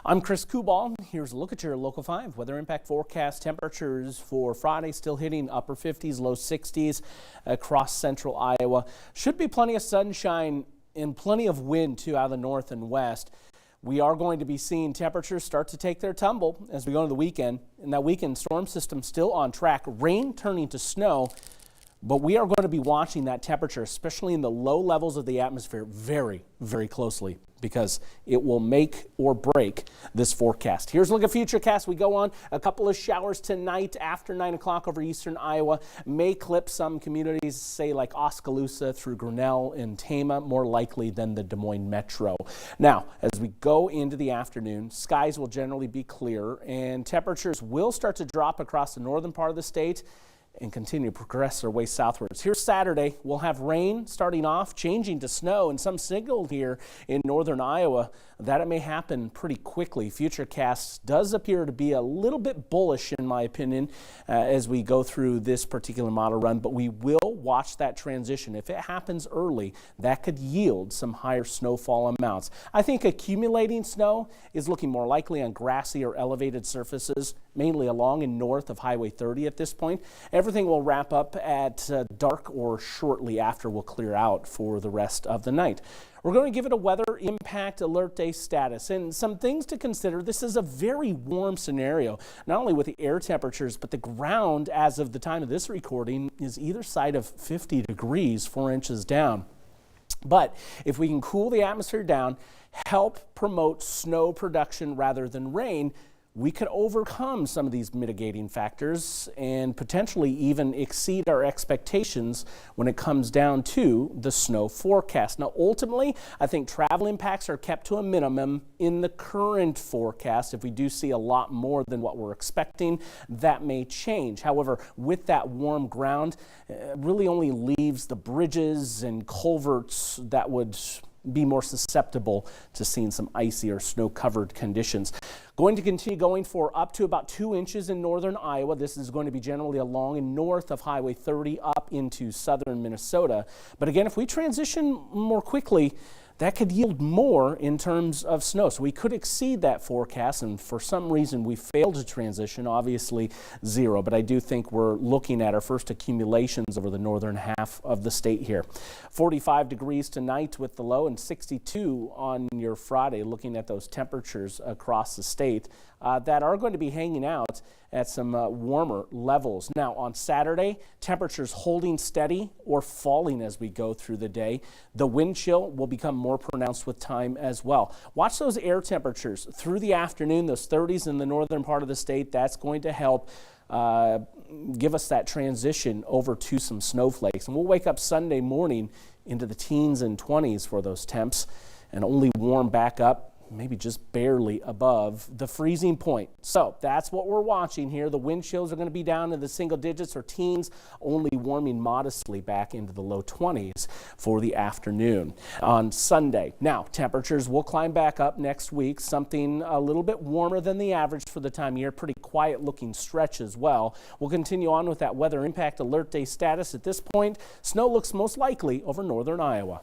I'm Chris Kubal. Here's a look at your Local 5 weather impact forecast. Temperatures for Friday still hitting upper 50s, low 60s across central Iowa. Should be plenty of sunshine and plenty of wind too out of the north and west. We are going to be seeing temperatures start to take their tumble as we go into the weekend. And that weekend storm system still on track, rain turning to snow. But we are going to be watching that temperature, especially in the low levels of the atmosphere, very, very closely because it will make or break this forecast. Here's a look at futurecast. We go on a couple of showers tonight after 9 o'clock over eastern Iowa. May clip some communities, say like Oskaloosa through Grinnell and Tama, more likely than the Des Moines metro. Now, as we go into the afternoon, skies will generally be clear and temperatures will start to drop across the northern part of the state and continue to progress their way southwards. Here's Saturday. We'll have rain starting off, changing to snow, and some signal here in northern Iowa that it may happen pretty quickly. Futurecast does appear to be a little bit bullish, in my opinion, as we go through this particular model run, but we will watch that transition. If it happens early, that could yield some higher snowfall amounts. I think accumulating snow is looking more likely on grassy or elevated surfaces, mainly along and north of Highway 30 at this point. Everything will wrap up at dark or shortly after will clear out for the rest of the night. We're going to give it a weather impact alert day status and some things to consider. This is a very warm scenario, not only with the air temperatures, but the ground as of the time of this recording is either side of 50 degrees, 4 inches down. But if we can cool the atmosphere down, help promote snow production rather than rain, we could overcome some of these mitigating factors and potentially even exceed our expectations when it comes down to the snow forecast. Now, ultimately, I think travel impacts are kept to a minimum in the current forecast. If we do see a lot more than what we're expecting, that may change. However, with that warm ground, it really only leaves the bridges and culverts that would be more susceptible to seeing some icy or snow-covered conditions. Going to continue going for up to about 2 inches in northern Iowa. This is going to be generally along and north of Highway 30 up into southern Minnesota. But again, if we transition more quickly, that could yield more in terms of snow. So we could exceed that forecast, and for some reason we failed to transition, obviously zero. But I do think we're looking at our first accumulations over the northern half of the state here. 45 degrees tonight with the low and 62 on your Friday, looking at those temperatures across the state that are going to be hanging out at some warmer levels. Now on Saturday, temperatures holding steady or falling as we go through the day. The wind chill will become more pronounced with time as well. Watch those air temperatures through the afternoon, those 30s in the northern part of the state. That's going to help give us that transition over to some snowflakes. And we'll wake up Sunday morning into the teens and 20s for those temps and only warm back up maybe just barely above the freezing point. So that's what we're watching here. The wind chills are going to be down in the single digits or teens, only warming modestly back into the low 20s for the afternoon on Sunday. Now, temperatures will climb back up next week, something a little bit warmer than the average for the time of year. Pretty quiet looking stretch as well. We'll continue on with that weather impact alert day status. At this point, snow looks most likely over northern Iowa.